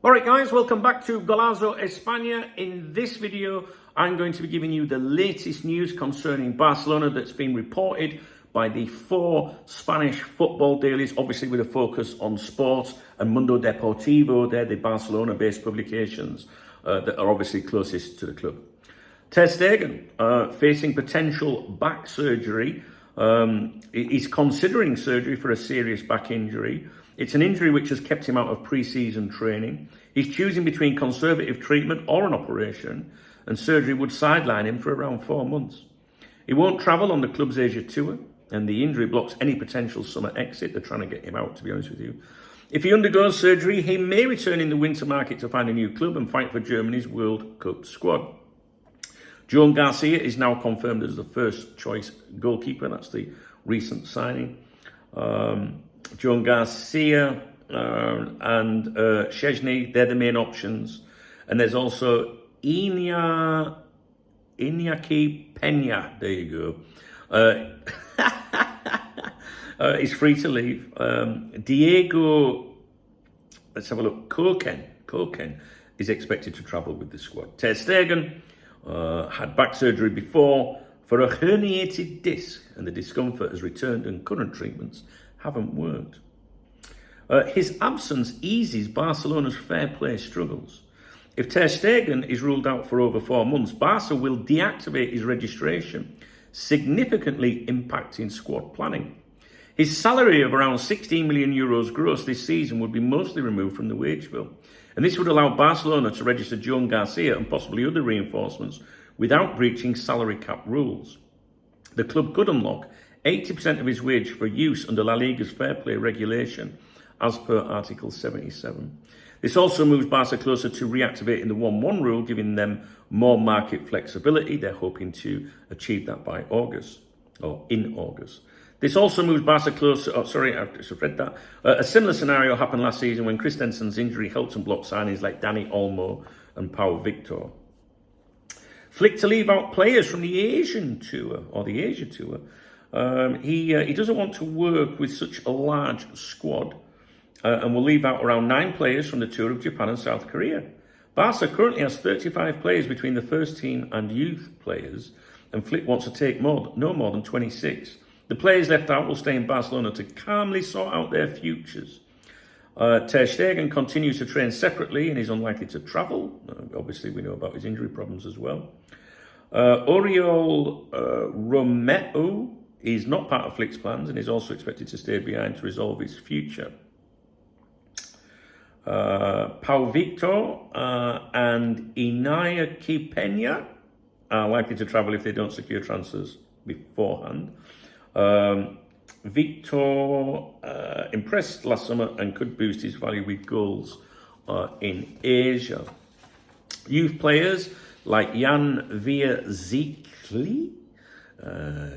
Alright guys, welcome back to Golazo España. In this video, I'm going to be giving you the latest news concerning Barcelona that's been reported by the 4 Spanish football dailies, obviously with a focus on sports, and Mundo Deportivo. They're the Barcelona-based publications that are obviously closest to the club. Ter Stegen, facing potential back surgery. He's considering surgery for a serious back injury. It's an injury which has kept him out of pre-season training. He's choosing between conservative treatment or an operation, and surgery would sideline him for around 4 months. He won't travel on the club's Asia tour, and the injury blocks any potential summer exit. They're trying to get him out, to be honest with you. If he undergoes surgery, he may return in the winter market to find a new club and fight for Germany's World Cup squad. Joan Garcia is now confirmed as the first choice goalkeeper. That's the recent signing. Joan Garcia and Stegen, they're the main options. And there's also Iñaki Peña, there you go. He's free to leave. Diego, let's have a look, Koken is expected to travel with the squad. Ter Stegen had back surgery before for a herniated disc, and the discomfort has returned and current treatments haven't worked. His absence eases Barcelona's fair play struggles. If Ter Stegen is ruled out for over 4 months, Barca will deactivate his registration, significantly impacting squad planning. His salary of around 16 million euros gross this season would be mostly removed from the wage bill, and this would allow Barcelona to register Joan Garcia and possibly other reinforcements without breaching salary cap rules. The club could unlock 80% of his wage for use under La Liga's fair play regulation, as per Article 77. This also moves Barca closer to reactivating the 1-1 rule, giving them more market flexibility. They're hoping to achieve that by August, or in August. This also moves Barca closer, I've just read that. A similar scenario happened last season when Christensen's injury helped and blocked signings like Dani Olmo and Pau Victor. Flick to leave out players from the Asian tour, or the Asia tour. He doesn't want to work with such a large squad and will leave out around 9 players from the tour of Japan and South Korea. Barca currently has 35 players between the first team and youth players, and Flick wants to take no more than 26. The players left out will stay in Barcelona to calmly sort out their futures. Ter Stegen continues to train separately and is unlikely to travel. Obviously, we know about his injury problems as well. Oriol Romeu is not part of Flick's plans and is also expected to stay behind to resolve his future. Pau Victor and Iñaki Peña are likely to travel if they don't secure transfers beforehand. Victor impressed last summer and could boost his value with goals in Asia. Youth players like Jan Verzegli,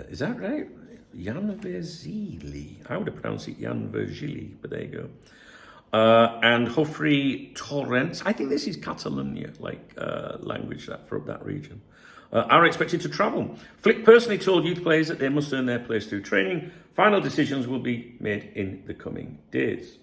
is that right? Jan Verzegli. I would have pronounced it Jan Verzegli, but there you go. And Jofre Torrents, I think this is Catalonia, language for that region, are expected to travel. Flick personally told youth players that they must earn their place through training. Final decisions will be made in the coming days.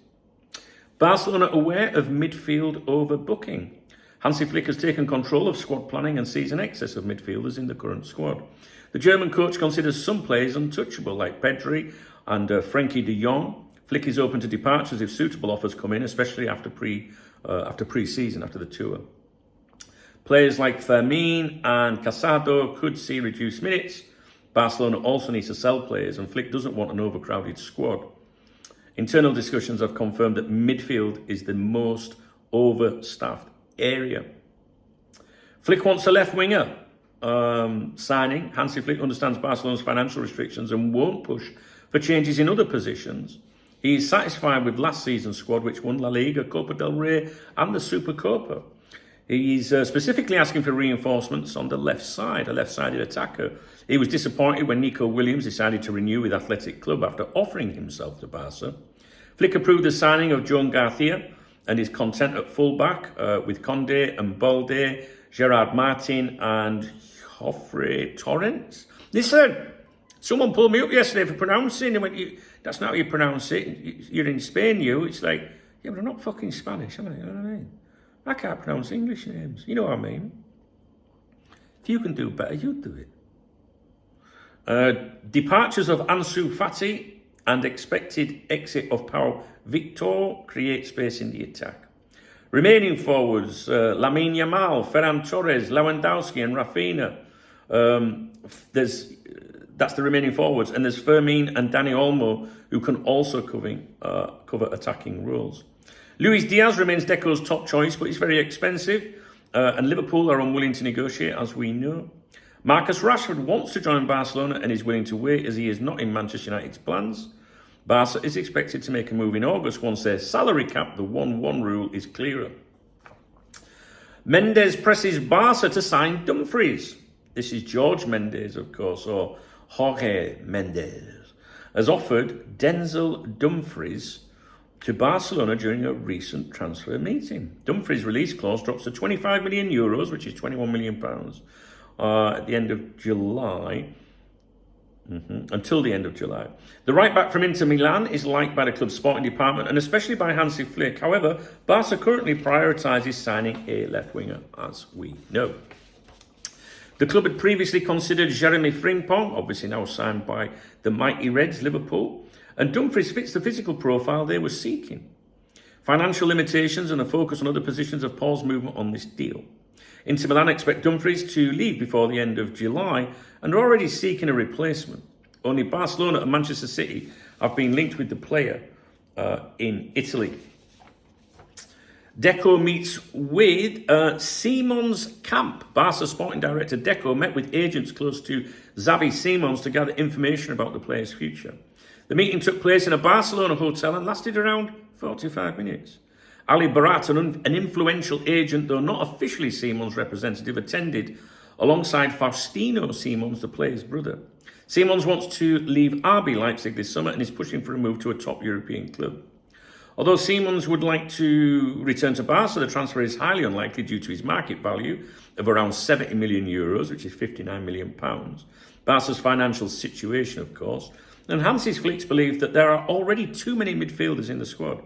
Barcelona aware of midfield overbooking. Hansi Flick has taken control of squad planning and sees an excess of midfielders in the current squad. The German coach considers some players untouchable, like Pedri and Frenkie de Jong. Flick is open to departures if suitable offers come in, especially after pre-season, after the tour. Players like Fermin and Casado could see reduced minutes. Barcelona also needs to sell players, and Flick doesn't want an overcrowded squad. Internal discussions have confirmed that midfield is the most overstaffed area. Flick wants a left winger signing. Hansi Flick understands Barcelona's financial restrictions and won't push for changes in other positions. He is satisfied with last season's squad, which won La Liga, Copa del Rey and the Supercopa. He's specifically asking for reinforcements on the left side, a left-sided attacker. He was disappointed when Nico Williams decided to renew with Athletic Club after offering himself to Barca. Flick approved the signing of Joan Garcia and is content at fullback with Conde and Balde, Gerard Martin and Jofre Torrents. Listen, someone pulled me up yesterday for pronouncing. They went, that's not how you pronounce it. You're in Spain, you. It's like, yeah, but I'm not fucking Spanish, am I? You know what I mean? I can't pronounce English names. You know what I mean? If you can do better, you do it. Departures of Ansu Fati and expected exit of Pau Victor create space in the attack. Remaining forwards, Lamine Yamal, Ferran Torres, Lewandowski and Rafinha. That's the remaining forwards. And there's Fermin and Dani Olmo, who can also cover attacking roles. Luis Diaz remains Deco's top choice, but he's very expensive. And Liverpool are unwilling to negotiate, as we know. Marcus Rashford wants to join Barcelona and is willing to wait, as he is not in Manchester United's plans. Barca is expected to make a move in August once their salary cap, the 1-1 rule, is clearer. Mendez presses Barca to sign Dumfries. This is George Mendez, of course, or Jorge Mendez, has offered Denzel Dumfries to Barcelona during a recent transfer meeting. Dumfries' release clause drops to €25 million, which is £21 million, at the end of July. Until the end of July. The right back from Inter Milan is liked by the club's sporting department and especially by Hansi Flick. However, Barca currently prioritises signing a left winger, as we know. The club had previously considered Jeremy Frimpong, obviously now signed by the mighty Reds, Liverpool, and Dumfries fits the physical profile they were seeking. Financial limitations and a focus on other positions have paused movement on this deal. Inter Milan expect Dumfries to leave before the end of July and are already seeking a replacement. Only Barcelona and Manchester City have been linked with the player in Italy. Deco meets with Simons Camp. Barca sporting director Deco met with agents close to Xavi Simons to gather information about the player's future. The meeting took place in a Barcelona hotel and lasted around 45 minutes. Ali Barat, an influential agent, though not officially Simons' representative, attended alongside Faustino Simons, the player's brother. Simons wants to leave RB Leipzig this summer and is pushing for a move to a top European club. Although Simons would like to return to Barca, the transfer is highly unlikely due to his market value of around €70 million, which is £59 million. Barca's financial situation, of course, and Hansi Flick's belief that there are already too many midfielders in the squad.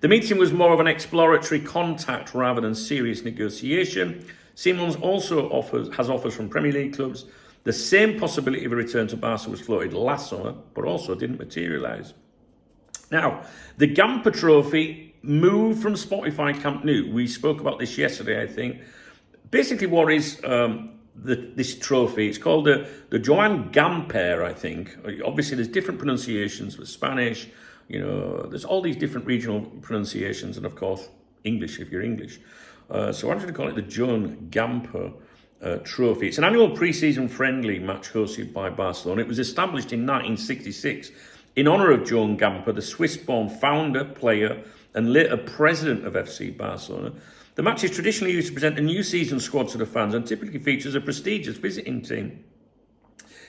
The meeting was more of an exploratory contact rather than serious negotiation. Simons also has offers from Premier League clubs. The same possibility of a return to Barca was floated last summer, but also didn't materialise. Now, the Gamper Trophy moved from Spotify Camp Nou. We spoke about this yesterday, I think. Basically, what is this trophy? It's called the Joan Gamper, I think. Obviously, there's different pronunciations with Spanish. You know, there's all these different regional pronunciations, and of course, English if you're English. So I'm going to call it the Joan Gamper Trophy. It's an annual pre-season friendly match hosted by Barcelona. It was established in 1966 in honour of Joan Gamper, the Swiss-born founder, player, and later president of FC Barcelona. The match is traditionally used to present a new season squad to the fans and typically features a prestigious visiting team.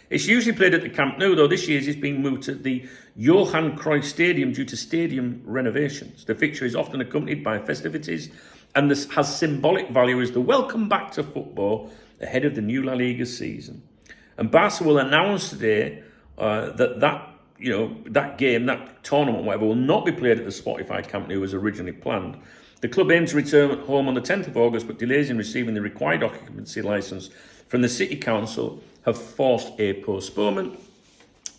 It's usually played at the Camp Nou, though this year it's been moved to the Johan Cruyff Stadium due to stadium renovations. The fixture is often accompanied by festivities and this has symbolic value as the welcome back to football ahead of the new La Liga season. And Barca will announce today that game, that tournament, whatever, will not be played at the Spotify Camp Nou as originally planned. The club aims to return home on the 10th of August, but delays in receiving the required occupancy licence from the City Council have forced a postponement.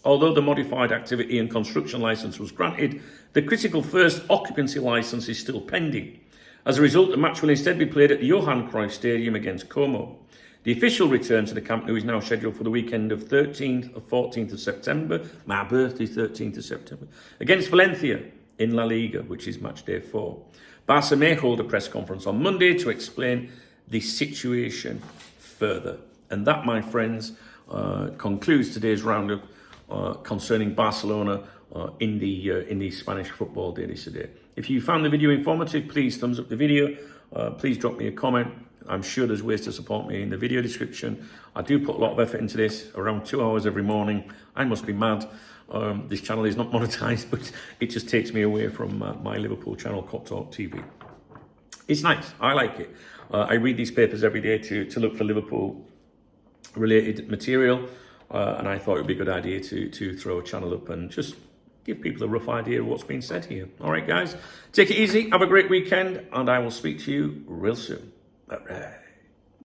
Although the modified activity and construction licence was granted, the critical first occupancy licence is still pending. As a result, the match will instead be played at the Johan Cruyff Stadium against Como. The official return to the Camp Nou is now scheduled for the weekend of 13th or 14th of September. My birthday, 13th of September. Against Valencia in La Liga, which is match day 4. Barca may hold a press conference on Monday to explain the situation further. And that, my friends, concludes today's roundup concerning Barcelona in the Spanish football daily today. If you found the video informative, please thumbs up the video. Please drop me a comment. I'm sure there's ways to support me in the video description. I do put a lot of effort into this, around 2 hours every morning. I must be mad. This channel is not monetized, but it just takes me away from my Liverpool channel, Cop Talk TV. It's nice. I like it. I read these papers every day to look for Liverpool related material, and I thought it would be a good idea to throw a channel up and just give people a rough idea of what's been said here. All right, guys, take it easy. Have a great weekend, and I will speak to you real soon. All right.